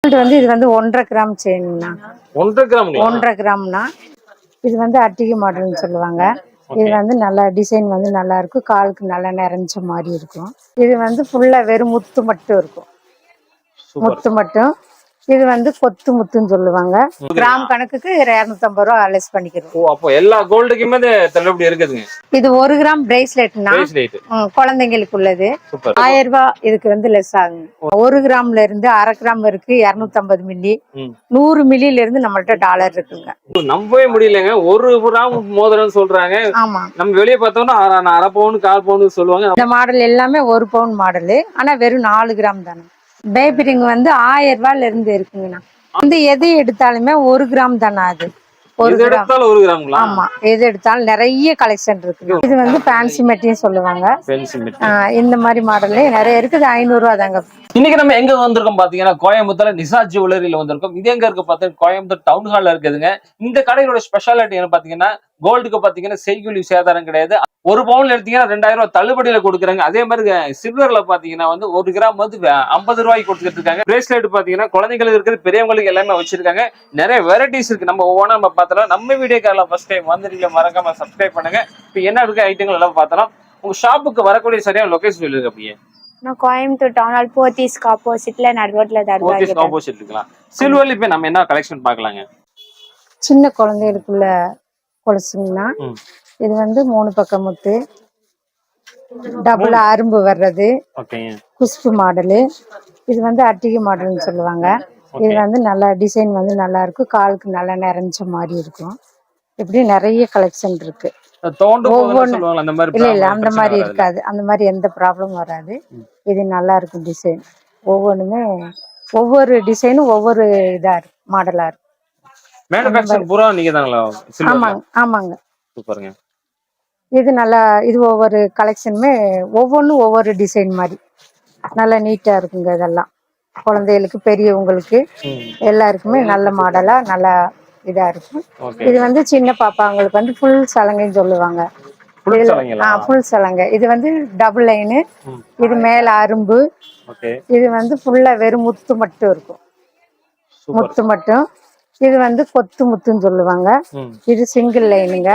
வந்து இது வந்து 1.5 கிராம் செயின்னா 1.5 கிராம் 1.5 கிராம்னா இது வந்து அட்டிகை மாடல்னு சொல்லுவாங்க. இது வந்து நல்லா டிசைன் வந்து நல்லா இருக்கும். காலுக்கு நல்லா நிறைஞ்ச மாதிரி இருக்கும். இது வந்து ஃபுல்லா வெறும் முத்து மட்டும் இருக்கும். முத்து மட்டும். இது வந்து கொத்து முத்துன்னு சொல்லுவாங்க. கிராம் கணக்குக்கு 250 ரூபா லெஸ் பண்ணிக்கிறோம். ஓ, அப்போ எல்லா கோல்டுக்குமே தள்ளுபடி இருக்குதுங்க. இது 1 கிராம் பிரேஸ்லெட்னா குழந்தைங்களுக்கு உள்ளது 1000 ரூபாய் இதுக்கு வந்து லெஸ் ஆகும். 1 கிராம்ல இருந்து 1/2 கிராம் இருக்கு, 250 மில்லி, 100 மில்லில இருந்து நம்மள்ட்ட டாலர் இருக்குங்க. நம்பவே முடியலங்க. 1 கிராம் மோதிரம் சொல்றாங்க. ஆமா, நம்ம வெளியே பார்த்தோம்னா 1/2 பவுன் 1/4 பவுன் சொல்லுவாங்க. இந்த மாடல் எல்லாமே 1 பவுன் மாடலு. ஆனா வெறும் 4 கிராம் தானே. பேபி ரிங் வந்து 1000 ரூபாயில இருந்து இருக்குங்கண்ணா. வந்து எது எடுத்தாலுமே 1 கிராம் தானே. அது 1 கிராம். ஆமா, எது எடுத்தாலும் நிறைய கலெக்ஷன் இருக்கு. இது வந்து ஃபேன்சி மெட்டின்னு சொல்லுவாங்க. இந்த மாதிரி மாடல்ல நிறைய இருக்குது. 500 ரூபா தாங்க. இன்னைக்கு நம்ம எங்க வந்திருக்கோம் பாத்தீங்கன்னா கோயம்புத்தூர்ல நிசா ஜுவல்லரியில வந்திருக்கோம். இது எங்க இருக்கு பாத்தீங்கன்னா கோயம்புத்தூர் டவுன் ஹால்ல இருக்குதுங்க. இந்த கடையோட ஸ்பெஷாலிட்டி என்ன பாத்தீங்கன்னா கோல்டுக்கு பாத்தீங்கன்னா செய்கூலி சேதாரம் கிடையாது. 1 பவுன்ல எடுத்தீங்கன்னா 2000 ரூபாய் தள்ளுபடியில கொடுக்குறாங்க. அதே மாதிரி சில்வர்ல பாத்தீங்கன்னா வந்து 1 கிராம் வந்து 50 ரூபாய்க்கு கொடுத்துட்டு இருக்காங்க. பிரேஸ்லெட் பாத்தீங்கன்னா குழந்தைங்களுக்கு இருக்குது, பெரியவங்களுக்கு எல்லாமே வச்சிருக்காங்க. நிறைய வெரைட்டிஸ் இருக்கு. நம்ம ஒவ்வொன்றா நம்ம பார்த்தலாம். நம்ம வீடியோக்கால ஃபர்ஸ்ட் டைம் வந்துருக்கீங்க, மறக்காம சப்ஸ்கிரைப் பண்ணுங்க. இப்போ என்ன இருக்க ஐட்டங்கள் எல்லாம் பார்த்தலாம். உங்க ஷாப்புக்கு வரக்கூடிய சரியான லொகேஷன் சொல்லிருக்கு. அப்படியே நான் கோயம்புத்தூர் டவுன் ஹால் போத்தீஸ்க்கு ஆப்போசிட்ல நடுரோட்ல போத்தீஸ்க்கு ஆப்போசிட் இருக்கலாம். சில்வர்ல இப்போ நம்ம என்ன கலெக்ஷன் பார்க்கலாங்க. சின்ன குழந்தைகளுக்குள்ள கொலுசுங்கன்னா இது வந்து 3 பக்கம் முத்து, டபுள் அரும்பு வர்றது, குஷ்பு மாடலு. இது வந்து அட்டிகை மாடல்னு சொல்லுவாங்க. இது வந்து நல்லா டிசைன் வந்து நல்லா இருக்கும். காலுக்கு நல்லா நிறைஞ்ச மாதிரி இருக்கும். இப்படி நிறைய கலெக்ஷன் இருக்கு. இல்ல அந்த மாதிரி இருக்காது. அந்த மாதிரி எந்த ப்ராப்ளமும் வராது. இது நல்லா இருக்கும். டிசைன் ஒவ்வொன்றுமே ஒவ்வொரு டிசைனும் ஒவ்வொரு இதா இருக்கு, மாடலா இருக்கு. ஆமாங்க, ஆமாங்க. இது நல்லா, இது ஒவ்வொரு கலெக்ஷனுமே ஒவ்வொன்றும் ஒவ்வொரு டிசைன் மாதிரி நல்லா நீட்டா இருக்குங்க. இதெல்லாம் குழந்தைகளுக்கு பெரியவங்களுக்கு எல்லாருக்குமே நல்ல மாடலா நல்லா இதா இருக்கும். இது வந்து சின்ன பாப்பாங்களுக்கு வந்து ஃபுல் சலங்கைன்னு சொல்லுவாங்க. ஃபுல் சலங்கை. இது வந்து டபுள் லைனு. இது மேல அரும்பு. இது வந்து ஃபுல்லா வெறும் முத்து மட்டும் இருக்கும். முத்து மட்டும். இது வந்து கொத்து முத்துன்னு சொல்லுவாங்க. இது சிங்கிள் லைனுங்க.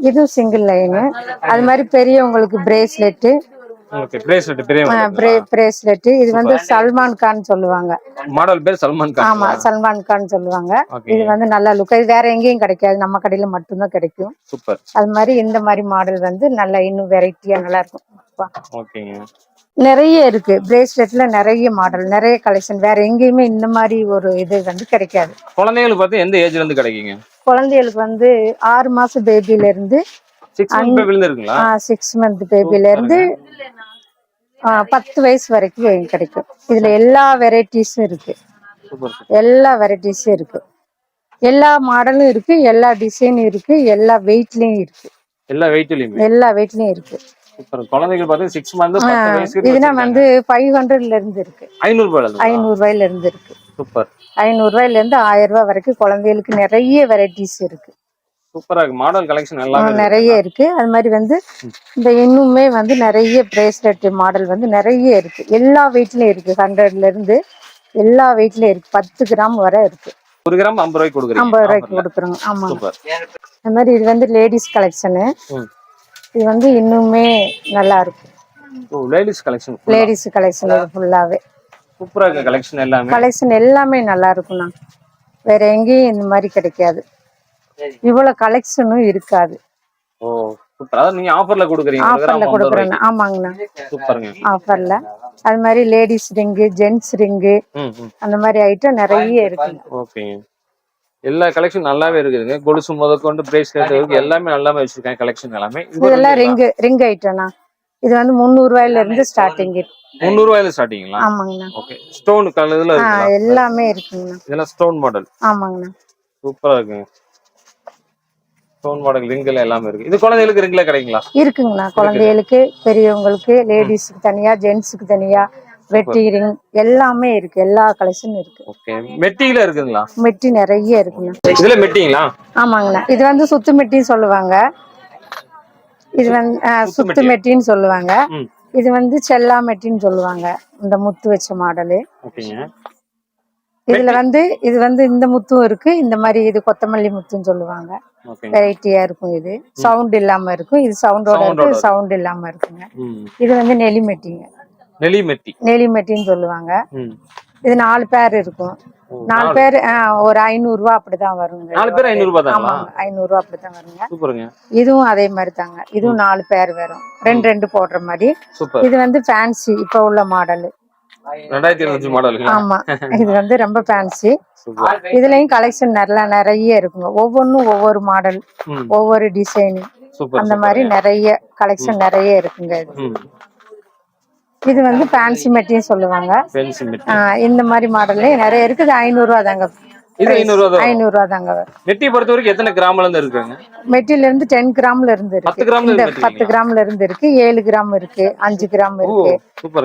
இது சிங்கிள் லைனு. அது மாதிரி பெரியவங்களுக்கு பிரேஸ்லெட்டு. பிரேஸ்லெட். இது வந்து சல்மான் கான் சொல்லுவாங்க. மாடல் பேர் சல்மான் கான். ஆமா, சல்மான் கான் சொல்லுவாங்க. இது வந்து நல்ல லுக். இது வேற எங்கேயும் கிடைக்காது, நம்ம கடையில மட்டும்தான் கிடைக்கும். சூப்பர். அது மாதிரி இந்த மாதிரி மாடல் வந்து நல்லா இன்னும் வெரைட்டியா நல்லா இருக்கும். நிறைய இருக்கு. பிரேஸ்லெட்ல நிறைய மாடல், நிறைய கலெக்ஷன். வேற எங்கேயுமே இந்த மாதிரி ஒரு இது வந்து கிடைக்காது. குழந்தைகளுக்கு பார்த்து எந்த ஏஜ்ல இருந்து கிடைக்குங்க? குழந்தைகளுக்கு வந்து 6 மாசம் பேபில இருந்து 6 மந்த் பேபில இருந்து 10 வயசு வரைக்கும் கிடைக்கும். இதுல எல்லா வெரைட்டிஸும் இருக்கு. எல்லா வெரைட்டிஸும் இருக்கு. எல்லா மாடலும் இருக்கு, எல்லா டிசைனும் இருக்கு, எல்லா வெயிட்லயும் இருக்கு. எல்லா வெயிட்லயும் இருக்கு. குழந்தைகள் பார்த்து 6 மந்த் 10 வயசு. இதுனா வந்து 500ல இருந்து இருக்கு. 500 ரூபாயில இருந்து இருக்கு. சூப்பர். 500 ரூபாயில இருந்து 1000 ரூபாய் வரைக்கும் குழந்தைகளுக்கு நிறைய வெரைட்டிஸ் இருக்கு. சூப்பரா இருக்கு. மாடல் கலெக்ஷன் எல்லாம் நிறைய இருக்கு. அது மாதிரி வந்து இந்த இன்னுமே வந்து நிறைய பிரேஸ்லெட் மாடல் வந்து நிறைய இருக்கு. எல்லா வெயிட்லயும் இருக்கு. 100ல இருந்து எல்லா வெயிட்லயும் இருக்கு. 10 கிராம் வரை இருக்கு. 1 கிராம் 50 ரூபாய்க்கு கொடுக்குறீங்க. 50 ரூபாய்க்கு கொடுக்குறோங்க. ஆமா. அது மாதிரி இது வந்து லேடிஸ் கலெக்ஷனு. இது வந்து இன்னுமே நல்லா இருக்கும். Ladies collection. லேடிஸ் கலெக்ஷன் ஃபுல்லாவே சூப்பரா இருக்கு. கலெக்ஷன் எல்லாமே நல்லா இருக்கும்ண்ணா. வேற எங்கேயும் இந்த மாதிரி கிடைக்காது. இவ்வளவு கலெக்ஷனும் இருக்காது. ஓ, சூப்பர். அத நீங்க ஆஃபர்ல கொடுக்குறீங்க. ஆஃபர்ல கொடுக்குறேன். ஆமாங்கண்ணா, சூப்பர்ங்க. ஆஃபர்ல அது மாதிரி லேடிஸ் ரிங்கு, ஜென்ட்ஸ் ரிங்கு, அந்த மாதிரி ஐட்டம் நிறைய இருக்கு. ஓகேங்க. எல்லா கலெக்ஷன் நல்லாவே இருக்குதுங்க. கொலுசு முதற்கொண்டு பிரேஸ்லெட் எல்லாமே நல்லாவே வச்சிருக்காங்க. கலெக்ஷன் எல்லாமே இதெல்லாம் ரிங் ஐட்டம்னா. இது வந்து 300 ரூபாயில இருந்து ஸ்டார்டிங் இருக்கு. 300 ரூபாயில ஸ்டார்டிங்களா? ஆமாங்கண்ணா. ஓகே. ஸ்டோன் கலர்ல இருக்கு. எல்லாமே இருக்குங்கண்ணா. இதெல்லாம் ஸ்டோன் மாடல். ஆமாங்கண்ணா. சூப்பரா இருக்குங்க. ஸ்டோன் மாடல் ரிங்ல எல்லாமே இருக்கு. இது குழந்தைகளுக்கு ரிங்ல கிடைக்குங்களா? இருக்குங்கண்ணா. குழந்தைகளுக்கு, பெரியவங்களுக்கு, லேடிஸ்க்கு தனியா, ஜென்ட்ஸ்க்கு தனியா, வெட்டி ரிங் எல்லாமே இருக்கு. எல்லா கலெக்ஷனும் இருக்கு. ஓகே. மெட்டில இருக்குங்களா? மெட்டி நிறைய இருக்குங்க. இதுல மெட்டிங்களா? ஆமாங்கண்ணா. இது வந்து சுத்து மெட்டின்னு சொல்லுவாங்க. இது வந்து சுத்து மெட்டின்னு சொல்லுவாங்க. இது வந்து செல்லா மெட்டின்னு சொல்லுவாங்க. இந்த முத்து வச்ச மாடலு. ஓகேங்க. இதுல வந்து இது வந்து இந்த முத்தும் இருக்கு, இந்த மாதிரி இது கொத்தமல்லி முத்துன்னு சொல்லுவாங்க. ஓகே. வெரைட்டியா இருக்கும். இது சவுண்ட் இல்லாம இருக்கும், இது சவுண்டோட இருக்கு, சவுண்ட் இல்லாம இருக்குங்க. இது வந்து நெலிமெட்டிங்க. நெலிமெட்டின்னு சொல்லுவாங்க. இது 4 பேர் இருக்கும். 4 பேர் ஒரு 500 ரூபா அப்படிதான் வருங்க. 4 பேர் 500 ரூபாய் தானா? ஆமாங்க, 500 ரூபா அப்படிதான் வருங்க. சூப்பருங்க. இதுவும் அதே மாதிரி தாங்க. இதுவும் 4 பேர் வரும், 2 போடுற மாதிரி. இது வந்து ஃபேன்சி இப்ப உள்ள மாடல். 2005 மாடல். ஆமா, இது வந்து ரொம்ப ஃபேன்சி. இதுலயும் கலெக்ஷன் நிறைய இருக்குங்க. ஒவ்வொன்றும் ஒவ்வொரு மாடல், ஒவ்வொரு டிசைன், அந்த மாதிரி நிறைய கலெக்ஷன் நிறைய இருக்குங்க. இது வந்து ஃபேன்சி மெட்டின்னு சொல்லுவாங்க. இந்த மாதிரி மாடல்ல நிறைய இருக்குது. 500 ரூபா தாங்க. இது 500 ரூபா தாங்க. மெட்டி பொறுத்த வரைக்கும் எத்தனை கிராம்ல இருந்து இருக்குங்க? மெட்டில இருந்து 10 கிராம்ல இருந்து இருக்கு. 10 கிராம்ல இருந்து இருக்கு, 7 கிராம் இருக்கு, 5 கிராம் இருக்கு.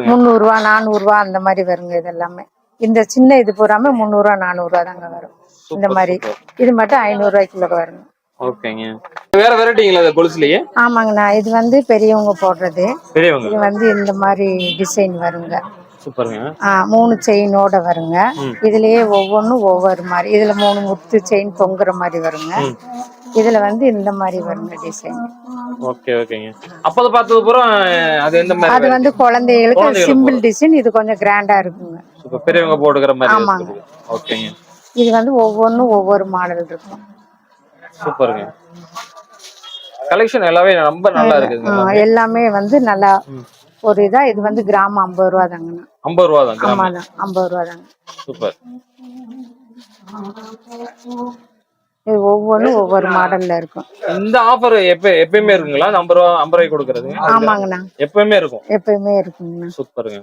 300 ரூபா 400 ரூபா அந்த மாதிரி வருங்க. இது எல்லாமே இந்த சின்ன இது பூராம 300 ரூபா 400 ரூபா தாங்க வரும். இந்த மாதிரி இது மட்டும் 500 ரூபாய்க்குள்ள வருங்க. ஓகேங்க. வேற வெரைட்டிங்களா இது கொலுசுலயே? ஆமாங்கண்ணா, இது வந்து பெரியவங்க போடுறது. இது வந்து இந்த மாதிரி டிசைன் வருங்க. சூப்பருங்க. 3 செயினோட வருங்க. இதுலயே ஒவ்வொன்றும் ஒவ்வொரு மாதிரி. இதுல 3 முத்து செயின் தொங்குற மாதிரி வருங்க. இதுல வந்து இந்த மாதிரி வருங்க டிசைன். ஓகே ஓகேங்க. அப்பத பார்த்தது பூரா அது எந்த மாதிரி? அது வந்து குழந்தைகளுக்கு சிம்பிள் டிசைன். இது கொஞ்சம் கிராண்டா இருக்குங்க. சூப்பர். பெரியவங்க போடுற மாதிரி. ஆமாங்க. ஓகேங்க. இது வந்து ஒவ்வொன்றும் ஒவ்வொரு மாடல் இருக்கும். சூப்பருங்க. கலெக்ஷன் எல்லாமே ரொம்ப நல்லா இருக்குங்க. எல்லாமே வந்து நல்லா ஒரு இதா. இது வந்து கிராம் 50 ரூபா தாங்கண்ணா. 50 ரூபா தான் கிராம்? ஆமாண்ணா, 50 ரூபா தாங்க. சூப்பர். இது ஒவ்வொன்றும் ஒவ்வொரு மாடல்ல இருக்கும். இந்த ஆஃபர் எப்பயுமே இருக்குங்களா? 50 ரூபாய் கொடுக்கறது? ஆமாங்கண்ணா, எப்பயுமே இருக்கும். எப்பயுமே இருக்குங்கண்ணா. சூப்பருங்க.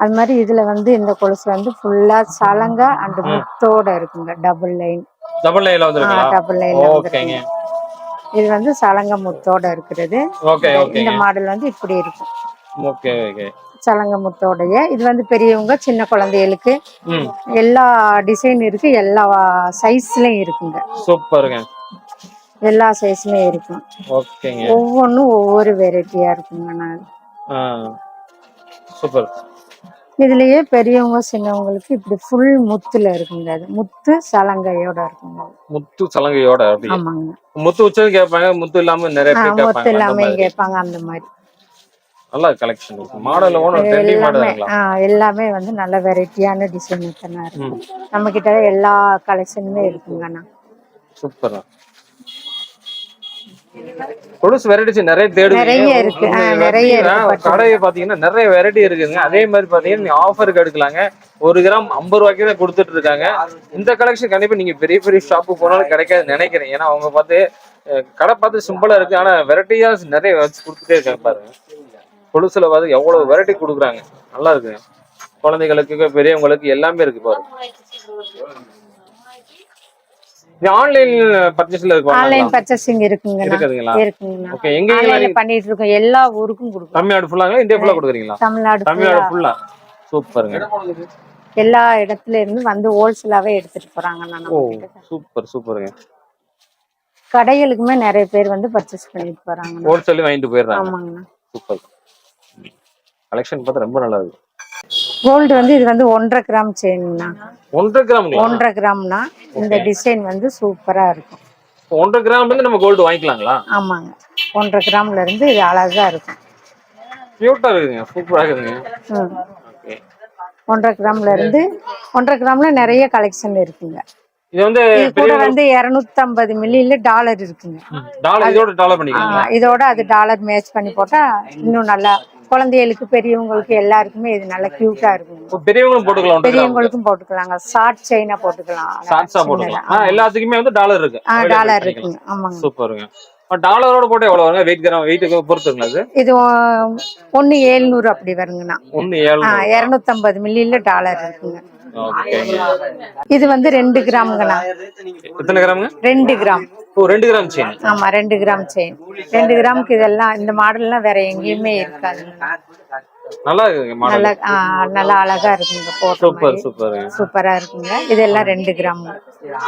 அது மாதிரி இதுல வந்து இந்த கொலுசு வந்து ஃபுல்லா சலங்கா அண்ட் முத்தோட இருக்குங்க. Double line. டபுள் லைன்ல வந்துருங்களா? டபுள் லைன்ல வந்துருங்க. இது வந்து சலங்க முத்தோட இருக்குது. Okay okay. இந்த மாடல் வந்து இப்படி இருக்கும். Okay okay. சலங்க முத்தோடைய. இது வந்து பெரியவங்க சின்ன குழந்தைகளுக்கு எல்லா டிசைன் இருக்கு, எல்லா சைஸ்லயும் இருக்குங்க. சூப்பருங்க. எல்லா சைஸ்லயும் இருக்கும். ஓகேங்க. ஒவ்வொன்றும் ஒவ்வொரு வெரைட்டியா இருக்குங்க. சூப்பர். இதுலயே பெரியவங்க சின்னவங்களுக்கு இப்படி ஃபுல் முத்துல இருக்குங்க. அது முத்து சலங்கையோட இருக்குங்க. முத்து சலங்கையோட? ஆமாங்க. முத்து வச்சது கேட்பாங்க, முத்து இல்லாம நிறைய பேர் கேட்பாங்க. முத்து இல்லாம கேட்பாங்க. அந்த மாதிரி நல்ல கலெக்ஷன் இருக்கு. மாடல் எல்லாமே வந்து நல்ல வெரைட்டியான டிசைன் இருக்கு. நம்ம கிட்ட எல்லா கலெக்ஷனுமே இருக்குங்கண்ணா. சூப்பர். கொலுசு வெரைட்டிஸ் நிறைய தேடுங்க. நிறைய இருக்கு. கடையை பாத்தீங்கன்னா நிறைய வெரைட்டி இருக்குங்க. அதே மாதிரி பாத்தீங்கன்னா ஆஃபருக்கு எடுக்கலாங்க. 1 கிராம் 50 ரூபாய்க்கு தான் கொடுத்துட்டு இருக்காங்க. இந்த கலெக்ஷன் கண்டிப்பா நீங்க பெரிய பெரிய ஷாப்பு போனாலும் கிடைக்காது நினைக்கிறேன். ஏன்னா அவங்க பார்த்து கடை பார்த்து சிம்பிளா இருக்கு, ஆனா வெரைட்டியா நிறைய வச்சு கொடுத்துட்டே இருக்காங்க. பாருங்க கொலுசுல பார்த்து எவ்வளவு வெரைட்டி கொடுக்குறாங்க. நல்லா இருக்குங்க. குழந்தைகளுக்கு பெரியவங்களுக்கு எல்லாமே இருக்கு பாருங்க. ஆன்லைன் பர்ச்சேஸ்ல இருக்கு. ஆன்லைன் பர்ச்சேசிங் இருக்குங்க. இருக்குங்க. ஓகே. எங்க பண்ணிட்டு இருக்கோம். எல்லா ஊருக்கும் கொடுக்குறோம். தமிழ்நாடு ஃபுல்லாங்க? இந்தியா ஃபுல்லா கொடுக்குறீங்களா? தமிழ்நாடு ஃபுல்லா. சூப்பருங்க. எல்லா இடத்துல இருந்து வந்து ஹோல்சேலாவே எடுத்துட்டு போறாங்க. சூப்பர் சூப்பருங்க. கடைகளுக்குமே நிறைய பேர் வந்து பர்ச்சேஸ் பண்ணிட்டு போறாங்க. ஹோல்சேல் வாங்கிட்டு போயிடுறாங்க. ஆமாங்க. சூப்பர். கலெக்ஷன் பார்த்தா ரொம்ப நல்லா இருக்கு. கோல்டு வந்து இது வந்து 1.5 கிராம் செயின்னா. 1.5 கிராம்? 1.5 கிராம்னா இந்த டிசைன் வந்து சூப்பரா இருக்கும். 1.5 கிராம்ல இருந்து நம்ம கோல்டு வாங்கிக்கலாங்களா? ஆமாங்க. 1.5 கிராம்ல இருந்து இது அழகா இருக்கும். கியூட்டா இருக்குங்க. சூப்பரா இருக்குங்க. ஓகே. 1.5 கிராம்ல இருந்து 1.5 கிராம்ல நிறைய கலெக்ஷன் இருக்குங்க. இது வந்து கூட வந்து 250 மில்லில டாலர் இருக்குங்க. டாலர் இதோட டாலர் பண்ணிக்கலாம். இதோட அது டாலர் மேட்ச் பண்ணி போட்டா இன்னும் நல்லா குழந்தைகளுக்கு பெரியவங்களுக்கு எல்லாருக்குமே இது நல்ல கியூட்டா இருக்கும். பெரியவங்களும் போட்டுக்கலாம். பெரியவங்களுக்கும் போட்டுக்கலாங்க. ஷார்ட் செயினா போட்டுக்கலாம். ஷார்ட்ஸா போட்டுக்கலாம். எல்லாத்துக்குமே வந்து டாலர் இருக்கு. டாலர் இருக்குங்க. ஆமாங்க. சூப்பருங்க. டாலரோட போட்டு எவ்வளவு வருங்க? வெயிட்டுக்கு பொறுத்துங்களா? இது 1.700 அப்படி வருங்கண்ணா. 250 மில்லில டாலர் இருக்குங்க. இது வந்து 2 கிராம்ங்கண்ணா. எத்தனை கிராம்ங்க? 2 கிராம். 2 gram chain. ஆமா, 2 கிராம் செயின். 2 கிராமுக்கு இதெல்லாம் இந்த மாடல்லாம் வேற எங்கேயுமே இருக்காது. நல்லா இருக்குங்க மாடல். நல்லா அழகா இருக்குங்க. Super super. சூப்பரா இருக்குங்க. இதெல்லாம் 2 கிராம்.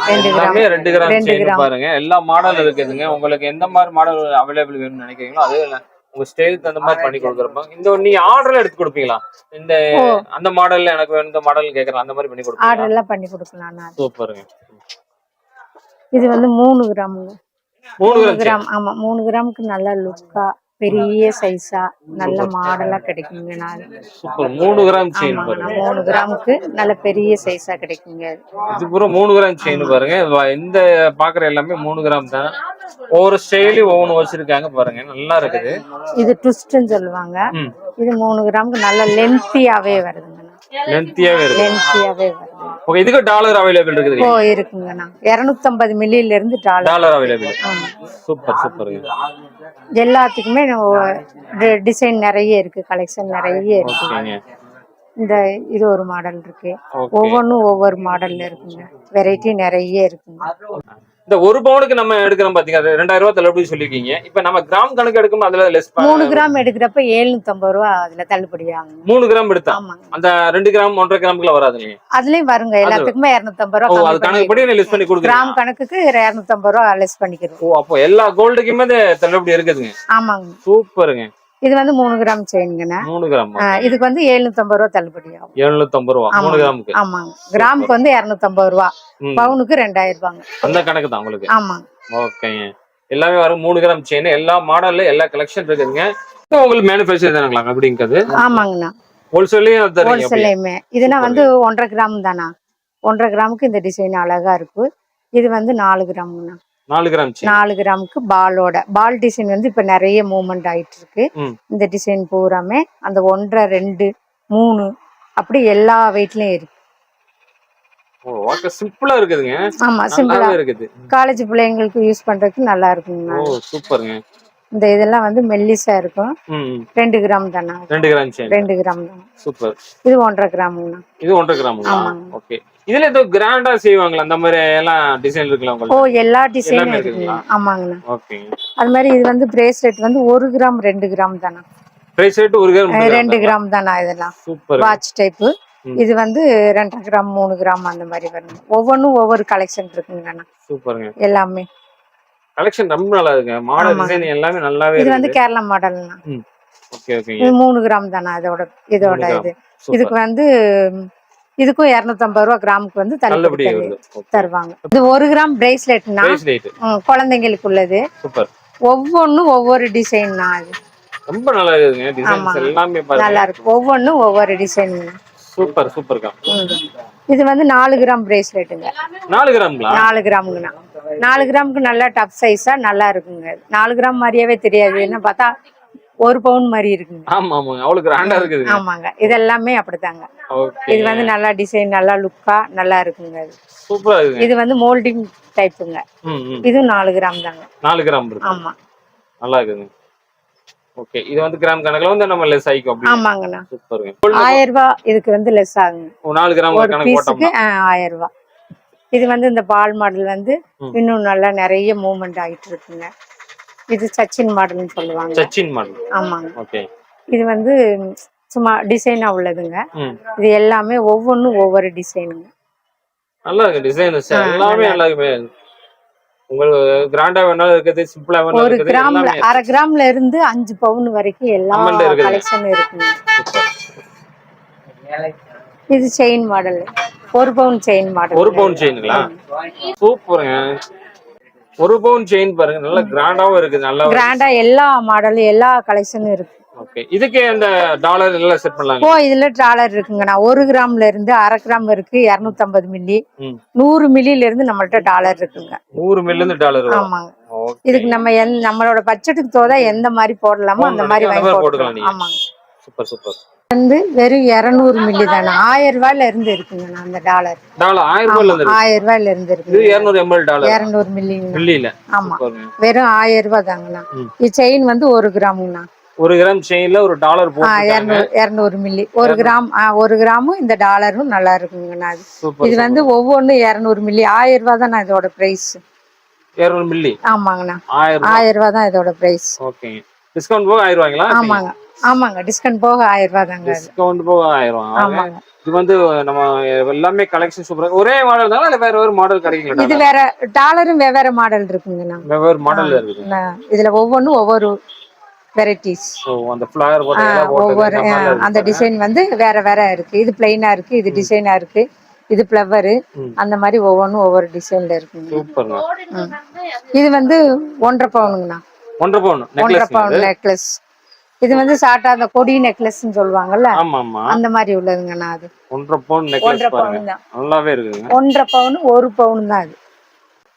2 கிராம் செயின் பாருங்க. எல்லா மாடல் இருக்குதுங்க. உங்களுக்கு எந்த மாதிரி மாடல் அவைலபிள் வேணும்னு நினைக்கிறீங்களோ அது உங்க ஸ்டைலுக்கு அந்த மாதிரி பண்ணி கொடுக்குறப்ப இந்த நீங்க ஆர்டர்ல எடுத்து கொடுப்பீங்களா? இந்த அந்த மாடல்ல எனக்கு வேணும் இந்த மாடல் கேக்குறேன் அந்த மாதிரி பண்ணி கொடுப்பீங்களா? ஆர்டர் எல்லாம் பண்ணி கொடுக்கலாம். சூப்பருங்க. இது வந்து 3 கிராமுங்க. 3 கிராம். ஆமா 3 கிராமுக்கு நல்ல லுக்கா பெரிய சைஸா நல்ல மாடலா கிடைக்குங்க. சூப்பர். 3 கிராம் செயின் பாருங்க. 3 கிராமுக்கு நல்ல பெரிய சைஸா கிடைக்குங்க. இது பூரா 3 கிராம் செயின் பாருங்க. இந்த பாக்குற எல்லாமே 3 கிராம் தான். ஒவ்வொரு ஸ்டைலி ஒவ்வொன்று வச்சிருக்காங்க பாருங்க. நல்லா இருக்குது. இது ட்விஸ்ட்னு சொல்லுவாங்க. இது 3 கிராமுக்கு நல்ல லென்த்தியாவே வருதுங்க. லென்த்தியாவே இருக்கு. லென்த்தியாவே வருது. ஓகே. இதுக்கு டாலர் அவைலபிள் இருக்குது. இருக்குங்கண்ணா. 250 மில்லில இருந்து டாலர் அவைலபிள். Super super. எல்லாத்துக்குமே டிசைன் நிறைய இருக்கு, கலெக்ஷன் நிறைய இருக்கு. இந்த இது ஒரு மாடல் இருக்கு. ஒவ்வொன்றும் ஒவ்வொரு மாடல்ல இருக்குங்க. வெரைட்டி நிறைய இருக்குங்க. இந்த 1 பவுனுக்கு நம்ம எடுக்கிறோம் பாத்தீங்க, 2000 ரூபாய் தள்ளுபடி சொல்லிருக்கீங்க. இப்ப நம்ம கிராம் கணக்கு எடுக்கும் அதுல லெஸ் 3 கிராம் எடுக்கிறப்ப 750 ரூபா அதுல தள்ளுபடி ஆகும். 3 கிராம் எடுத்தா அந்த 2 கிராம் 1.5 கிராமுக்குள்ள வராதுங்க. அதுலயும் வருங்க. எல்லாத்துக்குமே 250 ரூபா. அது கணக்குப்படி லெஸ் பண்ணி கொடுக்குறீங்க. கிராம் கணக்குக்கு 250 ரூபா லெஸ் பண்ணிக்கிறோம். அப்போ எல்லா கோல்டுக்குமே தள்ளுபடி இருக்குதுங்க. ஆமாங்க. சூப்பருங்க. இது வந்து 3 கிராம் செயின்ங்கண்ணா. 3 கிராம். இதுக்கு வந்து 750 ரூபா தள்ளுபடி ஆகும். 750 ரூபா 3 கிராமுக்கு. ஆமாங்க. கிராமுக்கு வந்து 250 ரூபா. பவுனுக்கு 2000 ரூபாங்க. அந்த கணக்கு தான் உங்களுக்கு. ஆமாங்க. ஓகேங்க. எல்லாமே வரும் 3 கிராம் செயின். எல்லா மாடல்ல எல்லா கலெக்ஷன் இருக்குதுங்க. உங்களுக்கு மேனுஃபேக்சர் தானங்களா அப்படிங்கிறது? ஆமாங்கண்ணா. ஹோல்சேலையும் தரீங்க? ஹோல்சேலையுமே. இதுனா வந்து 1.5 கிராம் தானா. 1.5 கிராமுக்கு இந்த டிசைன் அழகா இருக்கு. இது வந்து 4 கிராம்ங்கண்ணா. 4 கிராம். 4 கிராமுக்கு பால் டிசைன் வந்து இப்ப நிறைய மூவ்மெண்ட் ஆயிட்டு இருக்கு. இந்த டிசைன் பூராமே அந்த 1.5, 2, 3 அப்படி எல்லா வெயிட்லயும் இருக்கு. சிம்பிளா இருக்குதுங்க. ஆமா சிம்பிளா இருக்குது. காலேஜ் பிள்ளைங்களுக்கு யூஸ் பண்றதுக்கு நல்லா இருக்குங்க. சூப்பருங்க. இந்த இதெல்லாம் வந்து மெல்லிசா இருக்கும். 2 கிராம் தானா. 2 கிராம் செயின். 2 கிராம் தான். சூப்பர். இது 1.5 கிராம்ங்கண்ணா. இது 1.5 கிராமுங்களா? ஓகே. இதுல ஏதோ கிராண்டா செய்வாங்களா அந்த மாதிரி எல்லாம் டிசைன் இருக்குல்ல உங்களுக்கு? எல்லா டிசைனும் இருக்குங்க. ஆமாங்கண்ணா. ஓகே. அது மாதிரி இது வந்து பிரேஸ்லெட் வந்து 1 கிராம் 2 கிராம் தானா. பிரேஸ்லெட் 1 கிராம் 2 கிராம் தானா. இதெல்லாம் சூப்பர். Watch type. இது வந்து 2.5 கிராம் 3 கிராம் அந்த மாதிரி வரும். ஒவ்வொன்றும் ஒவ்வொரு கலெக்ஷன் இருக்குங்கண்ணா. சூப்பருங்க. எல்லாமே கலெக்ஷன் ரொம்ப நல்லா இருக்கு. மாடல் டிசைன் எல்லாமே நல்லாவே இருக்கு. இது வந்து கேரளா மாடல்னா. Okay okay. இது 3 கிராம் தானா. இதோட இது. இதுக்கு வந்து இதுக்கும் 250 ரூபா கிராமுக்கு வந்து தள்ளுபடி தருவாங்க. இது 1 கிராம் பிரேஸ்லெட்னா குழந்தைங்களுக்கு உள்ளது. சூப்பர். ஒவ்வொன்றும் ஒவ்வொரு டிசைன்னா. அது ரொம்ப நல்லா இருக்குங்க. டிசைன்ஸ் எல்லாமே பாருங்க. நல்லா இருக்கு. ஒவ்வொன்றும் ஒவ்வொரு டிசைன். சூப்பர் சூப்பர்க்கா. இது வந்து 4 கிராம் பிரேஸ்லெட்டுங்க. 4 கிராம்ங்களா? 4 கிராமுங்கண்ணா. 4 கிராமுக்கு நல்லா டப் சைஸா நல்லா இருக்குங்க. 4 கிராம் மாதிரியாவே தெரியாது. என்ன பார்த்தா 1 பவுன் மாதிரி இருக்குங்க. ஆமா ஆமாங்க. அவ்வளவு கிராண்டா இருக்குது. ஆமாங்க. இதெல்லாமே அப்படிதாங்க. இது வந்து நல்லா டிசைன் நல்லா லுக்கா நல்லா இருக்குங்க. சூப்பரா இருக்கு. இது வந்து மோல்டிங் டைப்புங்க. இது 4 கிராம் தாங்க. 4 கிராம். ஆமா நல்லா இருக்குங்க. ஓகே. இது வந்து கிராம் கணக்குல வந்து நம்ம லெஸ் ஆயிக்கும் அப்படி. ஆமாங்கண்ணா. சூப்பர்ங்க. 1000 ரூபாய் இதுக்கு வந்து லெஸ் ஆகுங்க. 4 கிராம் கணக்கு போட்டோம்னா 1000 ரூபாய். இது வந்து இந்த பால் மாடல் வந்து இன்னும் நல்லா நிறைய மூவ்மெண்ட் ஆயிட்டு இருக்குங்க. இது சச்சின் மாடல்னு சொல்லுவாங்க. சச்சின் மாடல். ஆமாங்க. ஓகே. இது வந்து சும்மா டிசைனா உள்ளதுங்க. இது எல்லாமே ஒவ்வொன்றும் ஒவ்வொரு டிசைனுங்க. நல்லா இருக்கு டிசைன் எல்லாமே நல்லா இருக்கு. உங்களுக்கு கிராண்டா வேணாலும் இருக்குது, சிம்பிளா வேணாலும் இருக்குது. 1 கிராம்ல 1/2 கிராம்ல இருந்து 5 பவுன் வரைக்கும் எல்லா கலெக்ஷனும் இருக்குங்க. இது செயின் மாடல். 1 பவுன் செயின் மாடல். 1 பவுன் செயினுங்களா? சூப்பருங்க. 1 பவுன் செயின் பாருங்க. நல்ல கிராண்டாவும் இருக்கு. நல்லா கிராண்டா எல்லா மாடலும் எல்லா கலெக்ஷனும் இருக்கு. ஓகே. இதுக்கு அந்த டாலர் எல்லாம் செட் பண்ணலாங்க. இதுல டாலர் இருக்குங்கண்ணா. 1 கிராம்ல இருந்து 1/2 கிராம் இருக்கு. 250 மில்லி 100 மில்லில இருந்து நம்மள்ட்ட டாலர் இருக்குங்க. 100 மில்லில இருந்து டாலர். ஆமாங்க. இதுக்கு நம்ம நம்மளோட பட்ஜெட்டுக்கு தோதா எந்த மாதிரி போடலாமோ அந்த மாதிரி வாங்கி போட்டுக்கலாம். ஆமாங்க. Super super. வந்து வெறும் 200 மில்லி தானே. 1000 ரூபாயில இருந்து இருக்குங்கண்ணா அந்த டாலர். 1000 ரூபாயில இருந்து 1000 ரூபாயில இருந்து இருக்கு. இது 200 ml டாலர். 200 மில்லில. ஆமா. வெறும் 1000 ரூபாய் தாங்கண்ணா. இது செயின் வந்து 1 கிராம்ங்கண்ணா. 1 கிராம் செயின்ல ஒரு டாலர் போட்டுருக்காங்க. 200 மில்லி 1 கிராம். 1 கிராமும் இந்த டாலரும் நல்லா இருக்குங்கண்ணா. இது வந்து ஒவ்வொன்னு 200 மில்லி. 1000 ரூபாய் தான் இதோட பிரைஸ். 200 மில்லி. ஆமாங்கண்ணா. 1000 ரூபாய் தான் இதோட பிரைஸ். ஓகே. டிஸ்கவுண்ட் போக 1000 ரூபாய்ங்களா? ஆமாங்க ஆமாங்க. டிஸ்கவுண்ட் போக 1000 ரூபாய் தாங்க. டிஸ்கவுண்ட் போக 1000 ரூபாய். ஆமாங்க. இது வந்து நம்ம எல்லாமே கலெக்ஷன் சூப்பரா. ஒரே மாடல் தானா இல்ல வேற வேற மாடல் கிடைக்குங்களா? இது வேற டாலரும் வெவ்வேறு மாடல் இருக்குங்கண்ணா. வெவ்வேறு மாடல் இருக்கு. இதுல ஒவ்வொன்றும் ஒவ்வொரு வெரைட்டிஸ். ஸோ அந்த ஃபிளவர் போட்டதெல்லாம் போட்டது ஒவ்வொரு இந்த மாதிரிலாம் இருக்கு அந்த டிசைன் வந்து வேற வேற இருக்கு. இது பிளைனா இருக்கு, இது டிசைனா இருக்கு, இது ஃப்ளவர், அந்த மாதிரி ஒவ்வொன்றும் ஒவ்வொரு டிசைன்ல இருக்குங்க. சூப்பர்ங்க. இது வந்து 1.5 பவுனுங்கண்ணா. 1.5 பவுன் 1.5 பவுன் நெக்லஸ். இது வந்து ஷார்ட்டா அந்த கொடி நெக்லஸ்ன்னு சொல்லுவாங்கல்ல, ஆமா ஆமா, அந்த மாதிரி உள்ளதுங்கண்ணா. அது 1.5 பவுன் நெக்லஸ் பாருங்க, நல்லாவே இருக்குங்க. 1.5 பவுன் 1 பவுன் தான் அது.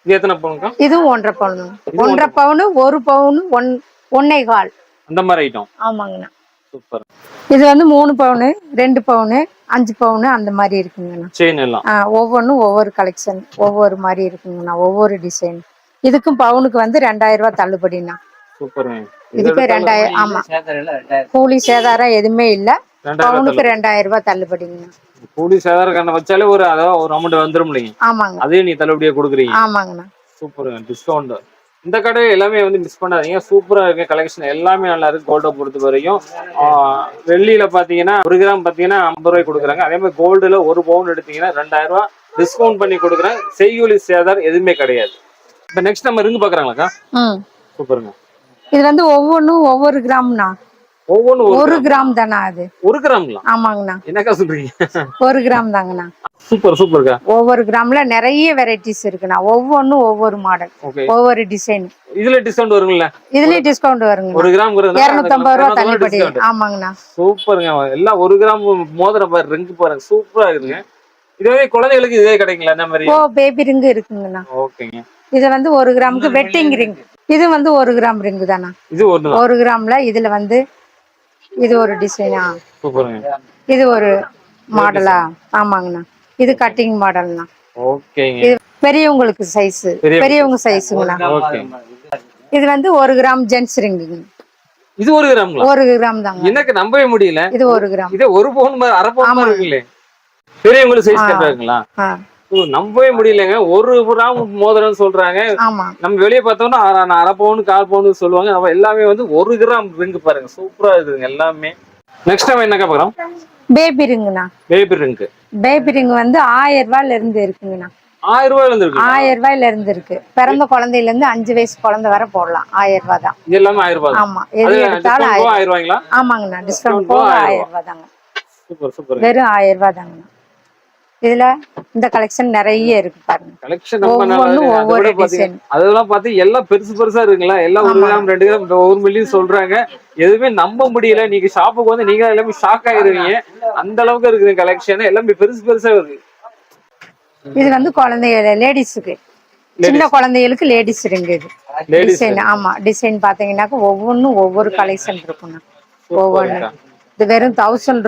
இது எத்தனை பவுனுக்கா? இதுவும் 1.5 பவுன். 1.5 பவுன் 1 பவுன் 1.25 அந்த மாதிரி ஐட்டம். ஆமாங்கண்ணா. சூப்பர். இது வந்து 3 பவுனு 2 பவுனு 5 பவுனு அந்த மாதிரி இருக்குங்கண்ணா. செயின் எல்லாம் ஒவ்வொன்றும் ஒவ்வொரு கலெக்ஷன் ஒவ்வொரு மாதிரி இருக்குங்கண்ணா, ஒவ்வொரு டிசைன். இதுக்கும் பவுனுக்கு வந்து 2000 ரூபாய் தள்ளுபடிண்ணா. சூப்பருங்க. இதுக்கு 2000. ஆமா, கூலி சேதாரம் எதுவுமே இல்ல. பவுனுக்கு 2000 ரூபாய் தள்ளுபடிங்கண்ணா. கூலி சேதாரம் கண்ண வச்சாலே ஒரு அமௌண்ட் வந்துரும் இல்லைங்க? ஆமாங்க, அதையும் நீ தள்ளுபடியா கொடுக்குறீங்க. ஆமாங்கண்ணா. சூப்பருங்க, டிஸ்கவுண்ட். இந்த கடை எல்லாமே வந்து மிஸ் பண்ணாதீங்க, சூப்பரா இருக்கு. கலெக்ஷன் எல்லாமே நல்லா இருக்கு. கோல்டை பொறுத்த வரைக்கும் வெள்ளியில பாத்தீங்கன்னா 1 கிராம் பாத்தீங்கன்னா 50 ரூபாய் கொடுக்குறாங்க. அதே மாதிரி கோல்டுல 1 பவுன் எடுத்தீங்கன்னா 2000 ரூபாய் டிஸ்கவுண்ட் பண்ணி கொடுக்குறேன். செய்கூலி சேதாரம் எதுவுமே கிடையாது. இப்ப நெக்ஸ்ட் நம்ம ரிங்கு பாக்குறாங்களாக்கா? சூப்பருங்க. இது வந்து ஒவ்வொன்றும் ஒவ்வொரு கிராம்னா. ஒவ்வொன்னு 1 கிராம் தானா? அது 1 கிராம்ங்களா? ஆமாங்கண்ணா. என்னக்கா சொல்றீங்க? 1 கிராம் தாங்கண்ணா. சூப்பர் சூப்பர்க்கா. ஒவ்வொரு கிராம்ல நிறைய வெரைட்டிஸ் இருக்குண்ணா. ஒவ்வொன்றும் ஒவ்வொரு மாடல், ஒவ்வொரு டிசைன். இதுல டிஸ்கவுண்ட் வருங்களா? இதுலயும் டிஸ்கவுண்ட் வருங்க. 1 கிராம் 250 ரூபாய் தள்ளுபடி. ஆமாங்கண்ணா. சூப்பருங்க. எல்லாம் 1 கிராம் மோதிரம் பாரு, ரிங்கு பாருங்க, சூப்பரா இருக்குங்க. இதுவே குழந்தைகளுக்கு இதே கிடைக்குங்களா இந்த மாதிரி? பேபி ரிங் இருக்குங்கண்ணா. ஓகேங்க. இது வந்து 1 கிராமுக்கு வெட்டிங் ரிங். இது வந்து 1 கிராம் ரிங் தானா? இது 1 கிராம்ல. இதுல வந்து இது ஒரு டிசைனா. சூப்பருங்க. இது ஒரு மாடலா? ஆமாங்கண்ணா. இது கட்டிங் மாடல்னா. ஓகேங்க. இது பெரியவங்களுக்கு சைஸ், பெரியவங்க சைஸ்ங்கண்ணா. ஓகே. இது வந்து 1 கிராம் ஜென்ஸ் ரிங்குங்க. இது 1 கிராம்ங்களா? 1 கிராம் தாங்க. எனக்கு நம்பவே முடியல. இது 1 கிராம். இது 1 பவுன் மாதிரி, 1/2 பவுன் மாதிரி இருக்குல்ல. பெரியவங்களுக்கு சைஸ் கேட்டாங்களா? நம்பவே முடியலங்க. 1 கிராம் மோதிரம் சொல்றாங்க. நம்ம வெளியே பார்த்தோம்னா 1/2 பவுன் 1/4 பவுன் சொல்லுவாங்க. நம்ம எல்லாமே வந்து 1 கிராம் ரிங் பாருங்க, சூப்பரா இருக்குங்க எல்லாமே. நெக்ஸ்ட் டைம் என்ன பாக்குறோம்? பேபி ரிங்குண்ணா. Baby ring. பேபி ரிங் வந்து 1000 ரூபாயில இருந்து இருக்குங்கண்ணா. 1000 ரூபாயில இருந்து இருக்கு. 1000 ரூபாயில இருந்து இருக்கு. பிறந்த குழந்தையில இருந்து 5 வயசு குழந்தை வரை போடலாம். 1000 ரூபாய் தான். இது எல்லாமே 1000 ரூபாய். ஆமா, எது எடுத்தாலும் 1000 ரூபாய்ங்களா? ஆமாங்கண்ணா. டிஸ்கவுண்ட் போக 1000 ரூபாய் தாங்க. Super super. வெறும் 1000 ரூபாய் தாங்க. இதுல இந்த கலெக்ஷன் நிறைய இருக்கு பாருங்க. கலெக்ஷன் நம்ம நல்லா ஒவ்வொரு டிசைன். அதெல்லாம் பார்த்து எல்லாம் பெருசு பெருசா இருக்குங்களா? எல்லாம் 1 கிராம் 2 கிராம் 1 மில்லியன் சொல்றாங்க. எதுவுமே நம்ப முடியல. நீங்க ஷாப்புக்கு வந்து நீங்க எல்லாமே ஷாக் ஆயிருவீங்க. அந்த அளவுக்கு இருக்குது கலெக்ஷன். எல்லாமே பெருசு பெருசா இருக்கு. இது வந்து குழந்தைங்க லேடிஸுக்கு, சின்ன குழந்தைகளுக்கு லேடிஸ் ரிங். இது டிசைன். ஆமா, டிசைன் பாத்தீங்கன்னாக்க ஒவ்வொன்றும் ஒவ்வொரு கலெக்ஷன் இருக்குண்ணா. ஒவ்வொன்று இது வெறும் 1000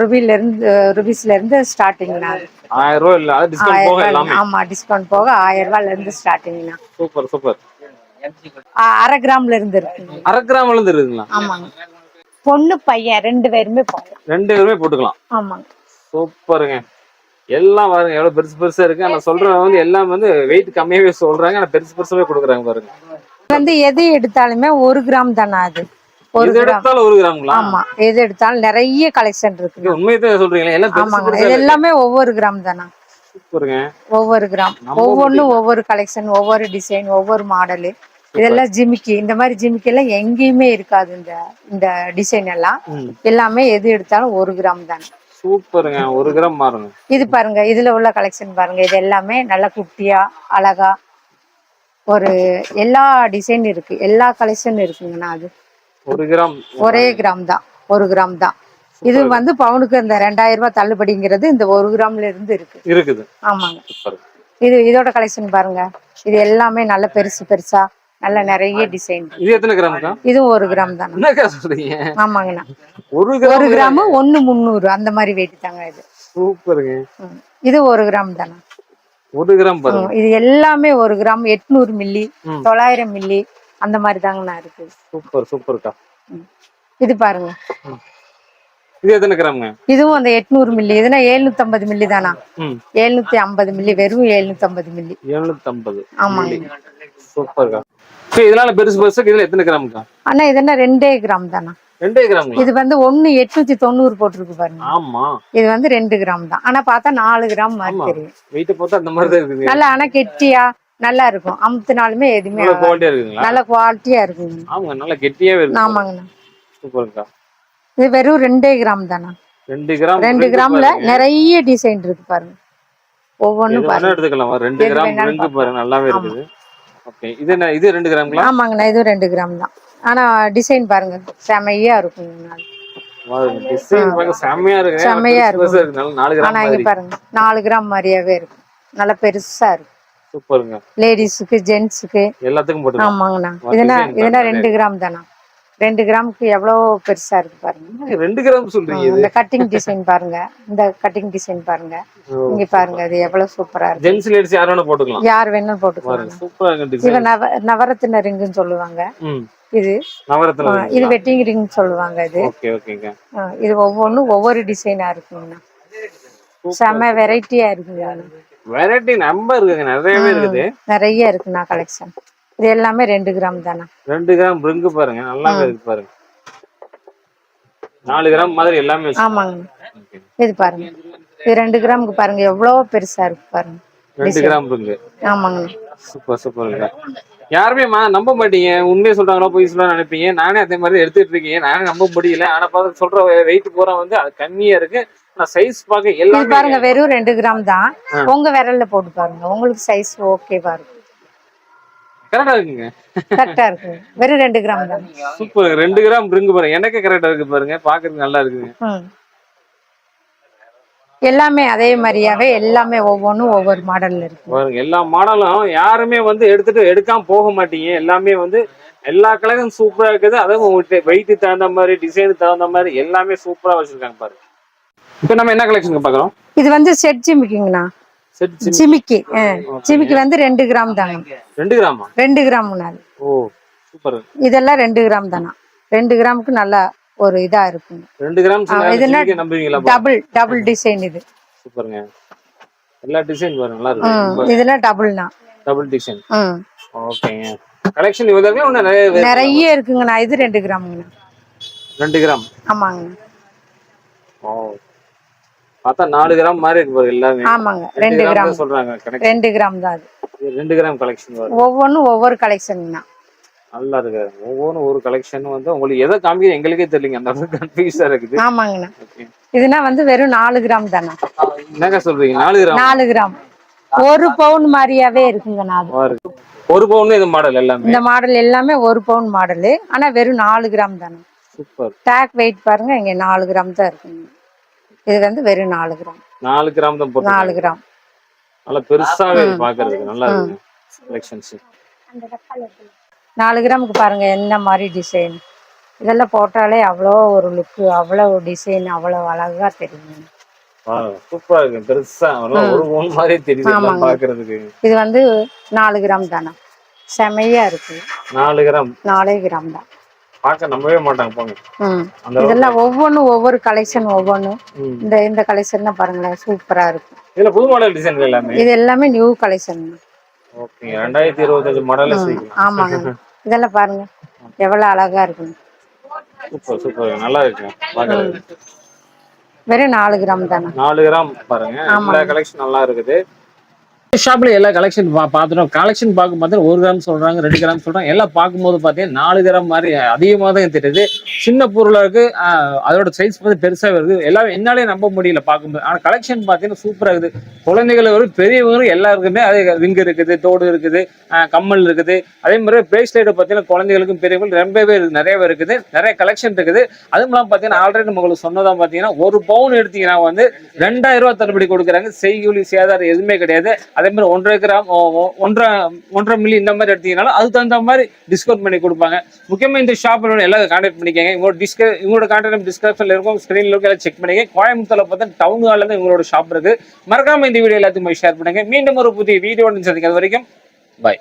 ருபீஸ்ல இருந்து ஸ்டார்டிங்னா. 1000 ரூபாய் இல்ல, டிஸ்கவுண்ட் போக எல்லாமே. ஆமா, டிஸ்கவுண்ட் போக 1000 ரூபாயில இருந்து ஸ்டார்டிங்னா. Super super. 1/2 கிராம்ல இருந்து இருக்கு. 1/2 கிராம்ல இருந்து இருக்குங்களா? ஆமாங்க. பொண்ணு பையன் 2 பேருமே போடலாம். 2 பேருமே போட்டுக்கலாம். ஆமாங்க. சூப்பருங்க. எல்லாம் பாருங்க எவ்வளவு பெருசு பெருசா இருக்கு. ஆனா சொல்றவங்க வந்து எல்லாம் வந்து வெயிட் கம்மியாவே சொல்றாங்க. ஆனா பெருசு பெருசாவே கொடுக்குறாங்க பாருங்க. வந்து எது எடுத்தாலுமே 1 கிராம் தானா? அது 1 கிராம்ங்களா? ஆமா, எது எடுத்தாலும் நிறைய கலெக்ஷன் இருக்கு. உண்மையை சொல்றீங்களா? எல்லாம் ஆமாங்க, இது எல்லாமே 1 கிராம் தானா? சூப்பருங்க. 1 கிராம். ஒவ்வொன்றும் ஒவ்வொரு கலெக்ஷன், ஒவ்வொரு டிசைன், ஒவ்வொரு மாடலு. இதெல்லாம் ஜிமிக்கி. இந்த மாதிரி ஜிமிக்கி எல்லாம் எங்கேயுமே இருக்காது. இந்த டிசைன் எல்லாம் எல்லாமே எது எடுத்தாலும் 1 கிராம் தானே. சூப்பருங்க. 1 கிராம் மாறுங்க. இது பாருங்க, இதுல உள்ள கலெக்ஷன் பாருங்க. இது எல்லாமே நல்ல குட்டியா அழகா ஒரு எல்லா டிசைன் இருக்கு, எல்லா கலெக்ஷன் இருக்குங்கண்ணா. அது 1 கிராம், ஒரே கிராம் தான். 1 கிராம் தான். இது வந்து பவுனுக்கு இந்த 2000 ரூபாய் தள்ளுபடிங்கிறது இந்த 1 கிராம்ல இருந்து இருக்குது. ஆமாங்க. இதோட கலெக்ஷன் பாருங்க. இது எல்லாமே நல்ல பெருசு பெருசா நல்ல நிறைய டிசைன். இது எத்தனை கிராம்க்கா? இது 1 கிராம் தான். என்னக்கா சொல்றீங்க? ஆமாங்கண்ணா. 1 கிராம் 1 300 அந்த மாதிரி வெயிட் தாங்க இது. சூப்பருங்க. இது 1 கிராம் தானே. 1 கிராம் பாருங்க. இது எல்லாமே 1 கிராம் 800 மில்லி 900 மில்லி அந்த மாதிரி தாங்கண்ணா இருக்கு. சூப்பர் சூப்பர்க்கா. இது பாருங்க. இது எத்தனை கிராம்ங்க? இதுவும் அந்த 800 மில்லி. இதுனா 750 மில்லி தானா? 750 மில்லி. வெறும் 750 மில்லி. 750. ஆமாங்க. சூப்பர்க்கா. இதனால பெருசு பெருசா இதுல எத்தனை கிராம்க்கா? அண்ணா இது என்ன 2 கிராம் தானா? 2 கிராம். இது வந்து 1 890 போட்டுருக்கு பாருங்க. ஆமா, இது வந்து 2 கிராம் தான். ஆனா பார்த்தா 4 கிராம் மாதிரி தெரியும். வெயிட் பார்த்தா அந்த மாதிரி தான் இருக்குது. நல்லா ஆனா கெட்டியா நல்லா இருக்கும். அமுத்தினாலுமே எதுவுமே நல்ல குவாலிட்டியா இருக்குங்களா? நல்ல குவாலிட்டியா இருக்குங்க. ஆமாங்க, நல்ல கெட்டியாவே இருக்கு. ஆமாங்கண்ணா. சூப்பர்க்கா. இது வெறும் 2 கிராம் தானா. 2 கிராம் 2 கிராம்ல நிறைய டிசைன் இருக்கு பாருங்க. ஒவ்வொன்னும் பாருங்க எடுத்துக்கலாம். 2 கிராம் ரிங்கு பாருங்க நல்லாவே இருக்குது. ஓகே, இது என்ன? இது 2 கிராம்ங்களா? ஆமாங்கண்ணா, இது 2 கிராம் தான். ஆனா டிசைன் பாருங்க செமையா இருக்குங்க. டிசைன் பாருங்க செமையா இருக்கு. செமையா இருக்கு. 4 கிராம் ஆனா இங்க பாருங்க 4 கிராம் மாதிரியாவே இருக்கு. நல்லா பெருசா இருக்கு. சூப்பருங்க. லேடிஸுக்கு ஜென்ட்ஸுக்கு எல்லாத்துக்கும் போட்டுக்கலாம். ஆமாங்கண்ணா. இதுனா 2 கிராம் தானா. 2 கிராமுக்கு எவ்வளவு பெருசா இருக்கு பாருங்க. 2 கிராம் சொல்றீங்க? இந்த கட்டிங் டிசைன் பாருங்க. இந்த கட்டிங் டிசைன் பாருங்க. இங்க பாருங்க, அது எவ்வளவு சூப்பரா இருக்கு. ஜென்ஸ் லேடிஸ் யார் வேணா போட்டுக்கலாம். யார் வேணாலும் போட்டுக்கலாம். சூப்பரா இருக்கு டிசைன். இது நவரத்தின ரிங்குன்னு சொல்லுவாங்க. இது நவரத்தின. இது வெட்டிங் ரிங் சொல்லுவாங்க. இது ஓகே ஓகேங்க. இது ஒவ்வொன்றும் ஒவ்வொரு டிசைனா இருக்குங்கண்ணா. செம வெரைட்டியா இருக்குங்க. வெரைட்டி நம்பர் இருக்குங்க, நிறையவே இருக்குது. நிறைய இருக்குண்ணா கலெக்ஷன். இது எல்லாமே 2 கிராம் தானா. 2 கிராம் ரிங்கு பாருங்க நல்லாவே இருக்கு பாருங்க. 4 கிராம் மாதிரி எல்லாமே. ஆமாங்க. இது பாருங்க, இது 2 கிராமுக்கு பாருங்க எவ்வளவு பெருசா இருக்கு பாருங்க. 2 கிராம் ரிங்கு. ஆமாங்க. சூப்பர் சூப்பருங்க. யாருமே நம்ப மாட்டீங்க, உண்மையை சொல்றாங்களோ போய் சொல்ல நினைப்பீங்க. நானே அதே மாதிரி எடுத்துட்டு இருக்கீங்க, நானே நம்ப முடியல. ஆனா பார்த்து சொல்ற வெயிட் பூரா வந்து அது கம்மியா இருக்கு. நான் சைஸ் பார்க்க எல்லாம் பாருங்க வெறும் 2 கிராம் தான். உங்க விரல்ல போட்டு பாருங்க, உங்களுக்கு சைஸ் ஓகேவா இருக்கு. கரெக்டா இருக்குங்க. கரெக்டா இருக்கு. வெறும் 2 கிராம் தான். சூப்பர். 2 கிராம் ரிங்கு பாருங்க, எனக்கே கரெக்டா இருக்கு பாருங்க. பாக்குறதுக்கு நல்லா இருக்குங்க. எல்லாமே அதே மாதிரியாவே எல்லாமே ஒவ்வொன்றும் ஒவ்வொரு மாடல்ல இருக்கு பாருங்க. எல்லா மாடலும் யாருமே வந்து எடுக்காம போக மாட்டீங்க. எல்லாமே வந்து எல்லா கலரும் சூப்பரா இருக்குது. அதுவும் வெயிட் தகுந்த மாதிரி, டிசைனுக்கு தகுந்த மாதிரி எல்லாமே சூப்பரா வச்சிருக்காங்க பாருங்க. இப்ப நம்ம என்ன கலெக்ஷன் பாக்குறோம்? இது வந்து செட் ஜிமிக்கிங்கண்ணா. ஜிமிக்கி ஜிமிக்கி வந்து 2 கிராம் தாங்க. 2 கிராமா? 2 கிராம். ஓ சூப்பர். இதெல்லாம் 2 கிராம் தானா. 2 கிராமுக்கு நல்லா ஒரு இதா இருக்கும். 2 கிராம் நம்புவீங்களா? டபுள் டிசைன் இது. சூப்பருங்க. எல்லா டிசைன் பாருங்க நல்லா இருக்கு. இதெல்லாம் டபுள்னா. Double design. ஓகேங்க. கலெக்ஷன் இவ்வளவுமே நிறைய இருக்குங்கண்ணா. இது 2 கிராம்ங்கண்ணா. 2 கிராம். ஆமாங்க. ஓ பார்த்தா 4 கிராம் மாதிரி இருக்கு பாருங்க எல்லாமே. ஆமாங்க. 2 கிராம் சொல்றாங்க. 2 கிராம் தான் அது. 2 கிராம் கலெக்ஷன் வரும். ஒவ்வொன்றும் ஒவ்வொரு கலெக்ஷன்ங்கண்ணா. நல்லா இருக்கு. ஒவ்வொன்றும் ஒரு கலெக்ஷன் வந்து உங்களுக்கு எதை காமிக்க எங்களுக்கே தெரியலங்க. அந்த அளவுக்கு கன்ஃபியூஸா இருக்குது. ஆமாங்கண்ணா. இதுனா வந்து வெறும் 4 கிராம் தானா. என்னங்க சொல்றீங்க? 4 கிராம். 4 கிராம். 1 பவுன் மாதிரியாவே இருக்குங்கண்ணா. அது 1 பவுன். இந்த மாடல் எல்லாமே, இந்த மாடல் எல்லாமே 1 பவுன் மாடல். ஆனா வெறும் 4 கிராம் தானே. சூப்பர். டேக் வெயிட் பாருங்க, இங்க 4 கிராம் தான் இருக்குங்க. இது வந்து வெறும் 4 கிராம். 4 கிராம் தான் போட்டு. 4 கிராம். நல்லா பெருசாவே பாக்குறதுக்கு நல்லா இருக்கு கலெக்ஷன்ஸ். 4 கிராமுக்கு பாருங்க என்ன மாதிரி டிசைன். இதெல்லாம் போட்டாலே அவ்வளோ ஒரு லுக்கு, அவ்வளோ டிசைன், அவ்வளோ அழகா தெரியும். சூப்பரா இருக்கு. பெருசா 1 பவுன் மாதிரி தெரியுது பாக்குறதுக்கு. இது வந்து 4 கிராம் தானா. செமையா இருக்கு. 4 கிராம். 4 கிராம் தான். பார்க்க நம்பவே மாட்டாங்க போங்க. இதெல்லாம் ஒவ்வொன்றும் ஒவ்வொரு கலெக்ஷன். ஒவ்வொன்றும் இந்த கலெக்ஷன் தான் பாருங்களேன், சூப்பரா இருக்கு. இதுல புது மாடல் டிசைன் எல்லாமே. இது எல்லாமே நியூ கலெக்ஷன். ஓகே 2025 மாடல்ல செய்யலாம். ஆமாங்க. இதெல்லாம் பாருங்க எவ்வளவு அழகா இருக்கு. சூப்பர் சூப்பர் நல்லா இருக்கு பாக்குறதுக்கு. வெறும் 4 கிராம் தானே. 4 கிராம் பாருங்க. எல்லா கலெக்ஷன் நல்லா இருக்குது. ஷாப்ல எல்லா கலெக்ஷன் பார்த்துட்டோம். கலெக்ஷன் பார்க்கும் பார்த்தா 1 கிராம் சொல்றாங்க, 2 கிராம் சொல்றாங்க. எல்லாம் பார்க்கும்போது பார்த்தீங்கன்னா 4 கிராம் மாதிரி அதிகமாக தான் தெரியுது. சின்ன பொருளா இருக்கு. அதோட சைஸ் பார்த்து பெருசா வருது. எல்லாம் என்னாலே நம்ப முடியல பார்க்கும்போது. ஆனா கலெக்ஷன் பார்த்தீங்கன்னா சூப்பரா இருக்குது. குழந்தைகள் வரும், பெரியவங்களும் எல்லாருக்குமே அது ரிங் இருக்குது, தோடு இருக்குது, கம்மல் இருக்குது. அதே மாதிரி பிரேஸ்லெட் பார்த்தீங்கன்னா குழந்தைகளுக்கும் பெரியவங்களும் ரொம்பவே நிறையவே இருக்குது. நிறைய கலெக்ஷன் இருக்குது. அதுவும் இல்லாமல் பார்த்தீங்கன்னா ஆல்ரெடி உங்களுக்கு சொன்னதான் பார்த்தீங்கன்னா 1 பவுன் எடுத்தீங்கன்னா வந்து 2000 ரூபாய் தள்ளுபடி கொடுக்குறாங்க. செய்கூலி சேதாரம் எதுவுமே கிடையாது. அதே மாதிரி 1.5 கிராம் 1.5 மில்லி இந்த மாதிரி எடுத்தீங்கன்னாலும் அது தகுந்த மாதிரி டிஸ்கவுண்ட் பண்ணி கொடுப்பாங்க. முக்கியமா இந்த ஷாப்ல எல்லாரும் கான்டாக்ட் பண்ணிக்கங்க. இவங்களோட கான்டாக்ட் டிஸ்கிரிப்ஷன்ல இருக்கும், ஸ்கிரீன்ல எல்லாம் செக் பண்ணிக்க. கோயம்புத்தூர்ல பார்த்தா டவுன் ஹால்ல தான் இவங்களோட ஷாப் இருக்கு. மறக்காம இந்த வீடியோ எல்லாத்தையும் ஷேர் பண்ணுங்க. மீண்டும் ஒரு புதிய வீடியோ சந்திக்கும். அது வரைக்கும் பாய்.